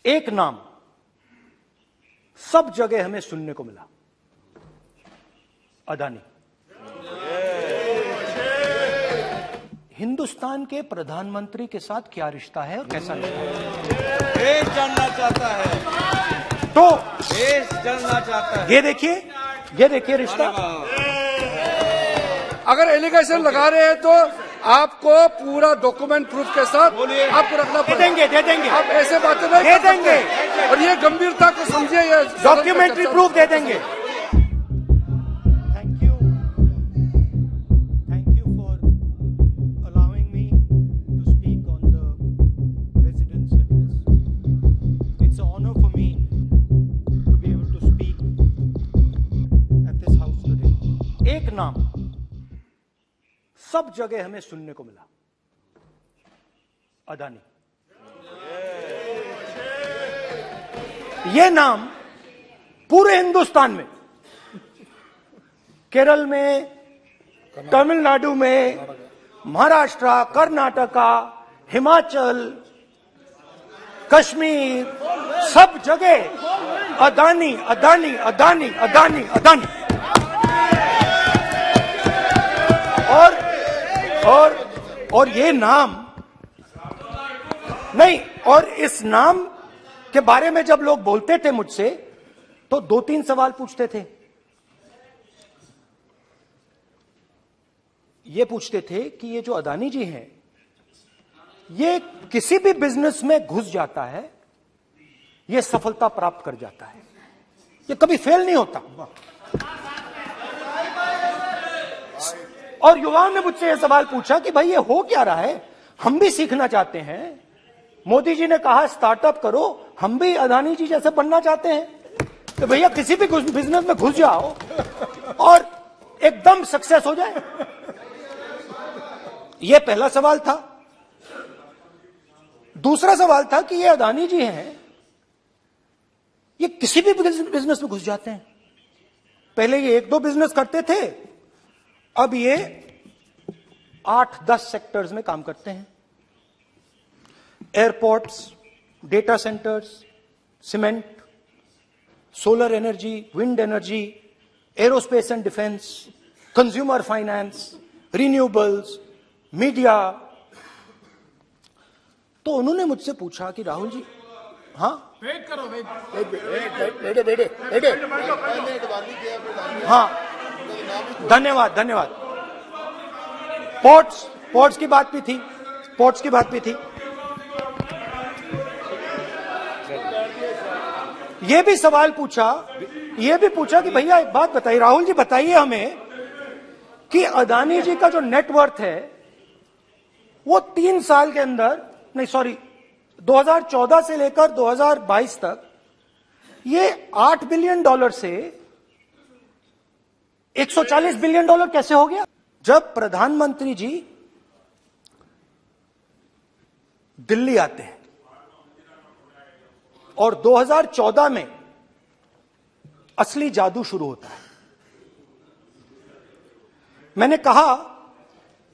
एक नाम सब जगह हमें सुनने को मिला, अदानी। हिंदुस्तान के प्रधानमंत्री के साथ क्या रिश्ता है और कैसा रिश्ता है, देश जानना चाहता है, तो देश जानना चाहता है। ये देखिए रिश्ता। अगर एलिगेशन लगा रहे हैं तो आपको पूरा डॉक्यूमेंट प्रूफ के साथ आपको रखना पड़ेगा। दे देंगे आप ऐसे बातें नहीं दे कर सकते। देंगे। और ये गंभीरता को समझिए, ये डॉक्यूमेंट्री प्रूफ दे देंगे। Thank you for allowing me to speak on the president's address. It's a honour for me to be able to speak at this house today. एक नाम सब जगह हमें सुनने को मिला, अदानी। यह नाम पूरे हिंदुस्तान में, केरल में, तमिलनाडु में, महाराष्ट्र, कर्नाटका, हिमाचल, कश्मीर, सब जगह अदानी अदानी अदानी अदानी अदानी। और ये नाम नहीं, और इस नाम के बारे में जब लोग बोलते थे मुझसे तो 2-3 सवाल पूछते थे। ये पूछते थे कि ये जो अदानी जी हैं, ये किसी भी बिजनेस में घुस जाता है, ये सफलता प्राप्त कर जाता है, ये कभी फेल नहीं होता। और युवाओं ने मुझसे यह सवाल पूछा कि भाई ये हो क्या रहा है, हम भी सीखना चाहते हैं। मोदी जी ने कहा स्टार्टअप करो, हम भी अदानी जी जैसे बनना चाहते हैं। तो भैया किसी भी बिजनेस में घुस जाओ और एकदम सक्सेस हो जाए। यह पहला सवाल था। दूसरा सवाल था कि ये अदानी जी हैं, ये किसी भी बिजनेस में घुस जाते हैं। पहले ये 1-2 बिजनेस करते थे, अब ये 8-10 सेक्टर्स में काम करते हैं। Airports, data centres, cement, solar energy, wind energy, aerospace and defence, consumer finance, renewables, media. तो उन्होंने मुझसे पूछा कि राहुल जी, हाँ वेट करो, बेटे, हाँ धन्यवाद। पोर्ट्स की बात भी थी। ये भी सवाल पूछा, कि भैया एक बात बताइए, राहुल जी बताइए हमें कि अदानी जी का जो नेटवर्थ है वो 3 साल के अंदर, 2014 से लेकर 2022 तक ये $8 बिलियन से $140 बिलियन कैसे हो गया? जब प्रधानमंत्री जी दिल्ली आते हैं और 2014 में असली जादू शुरू होता है। मैंने कहा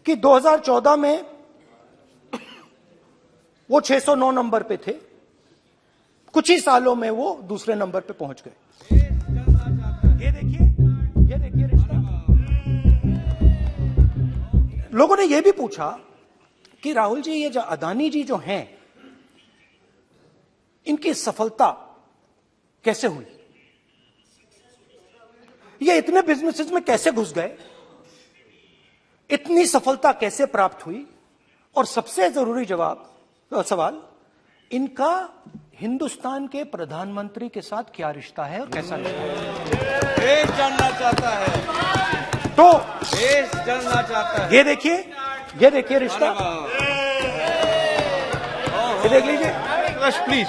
कि 2014 में वो 609 नंबर पे थे, कुछ ही सालों में वो दूसरे नंबर पे पहुंच गए। ये देखिए रिश्ता। लोगों ने ये भी पूछा कि राहुल जी, ये जो अदानी जी जो हैं, इनकी सफलता कैसे हुई, ये इतने बिजनेसेस में कैसे घुस गए, इतनी सफलता कैसे प्राप्त हुई, और सबसे जरूरी सवाल, इनका हिंदुस्तान के प्रधानमंत्री के साथ क्या रिश्ता है और कैसा रिश्ता है, देश जानना चाहता है, तो देश जानना चाहता है। ये देखिए रिश्ता। ये देख लीजिए प्लीज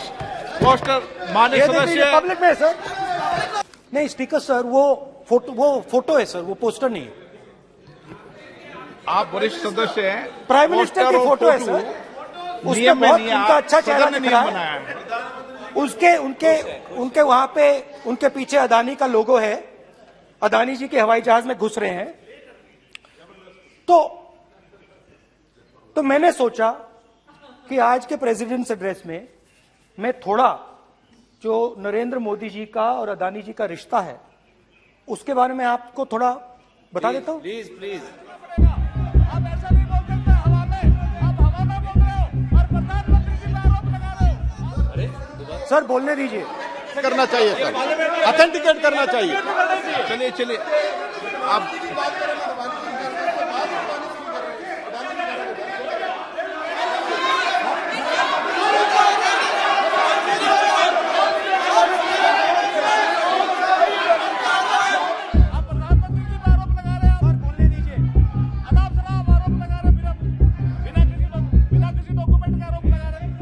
पोस्टर माननीय सदस्य पब्लिक में सर। नहीं स्पीकर सर, वो फोटो है सर, वो पोस्टर नहीं है। आप वरिष्ठ सदस्य हैं, प्राइम मिनिस्टर की फोटो है सर, उसमें बहुत उनका अच्छा चेहरा दिख रहा है। उनके वहां पे उनके पीछे अदानी का लोगो है, अदानी जी के हवाई जहाज में घुस रहे हैं। तो मैंने सोचा कि आज के प्रेसिडेंट्स एड्रेस में मैं थोड़ा जो नरेंद्र मोदी जी का और अदानी जी का रिश्ता है उसके बारे में आपको थोड़ा बता देता हूं। प्लीज प्लीज आप ऐसा नहीं बोल सकते हवा में, आप हवा में बोल रहे हो और प्रधानमंत्री जी पे आरोप लगा रहे हो। सर बोलने दीजिए। करना चाहिए सर, ऑथेंटिकेट करना चाहिए। चलिए चलिए आप आप प्रधानमंत्री जी पे आरोप लगा रहे हैं। सर बोलने दीजिए। अनाप शनाप आरोप लगा रहे हैं, बिना किसी डॉक्यूमेंट का आरोप लगा रहे हैं।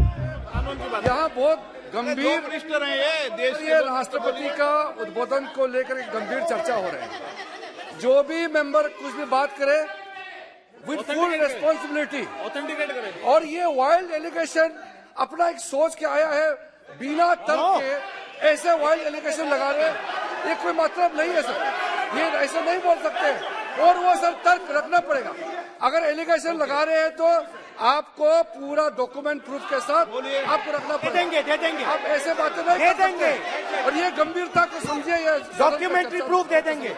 यहाँ बहुत दो गंभीर मिनिस्टर हैं ये देश ये राष्ट्रपति का उद्बोधन को लेकर एक गंभीर चर्चा हो रही है। जो भी मेंबर कुछ भी बात करे विद फुल रिस्पॉन्सिबिलिटी, ऑथेंटिकेट करें। और ये वाइल्ड एलिगेशन अपना एक सोच के आया है, बिना तर्क के ऐसे वाइल्ड एलिगेशन लगा रहे हैं, ये कोई मतलब नहीं है सर, ये ऐसे नहीं बोल सकते। और वो सर तर्क रखना पड़ेगा। अगर एलिगेशन लगा रहे हैं तो आपको पूरा डॉक्यूमेंट प्रूफ के साथ आपको रखना दे पड़ेगा। देंगे, दे देंगे, आप ऐसे बातें नहीं दे कर सकते। देंगे। और ये गंभीरता को समझिए, ये डॉक्यूमेंट्री प्रूफ दे देंगे।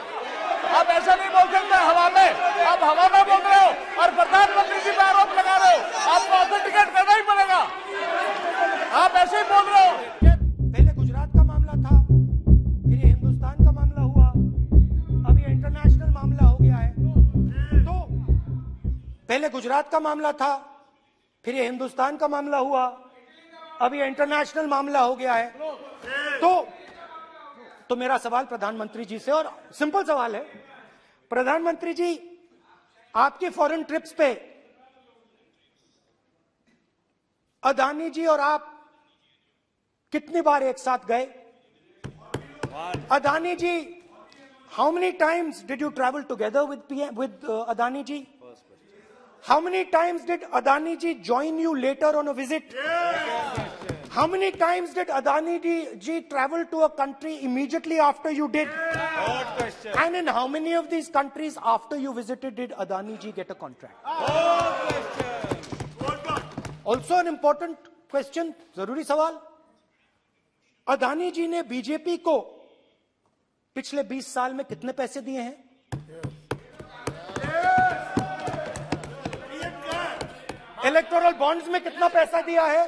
आप ऐसा नहीं बोल सकते हवा में, आप हवा में बोल रहे हो और प्रधानमंत्री जी पे आरोप लगा रहे हो। आपको ऑथेंटिकेट करना ही पड़ेगा। आप ऐसे ही बोल रहे हो। पहले गुजरात का मामला था, फिर ये हिंदुस्तान का मामला हुआ, अब ये इंटरनेशनल मामला हो गया है। तो पहले गुजरात का मामला था, फिर ये हिंदुस्तान का मामला हुआ, अब ये इंटरनेशनल मामला हो गया है। तो मेरा सवाल प्रधानमंत्री जी से, और सिंपल सवाल है, प्रधानमंत्री जी आपकी फॉरेन ट्रिप्स पे अदानी जी और आप कितनी बार एक साथ गए? Adani ji, how many times did you travel together with Adani ji? How many times did Adani ji join you later on a visit? How many times did Adani ji travel to a country immediately after you did? And in how many of these countries after you visited did Adani ji get a contract? Also an important question, जरूरी सवाल, अदानी जी ने BJP को पिछले 20 साल में कितने पैसे दिए हैं? इलेक्टोरल बॉन्ड्स में कितना पैसा दिया है?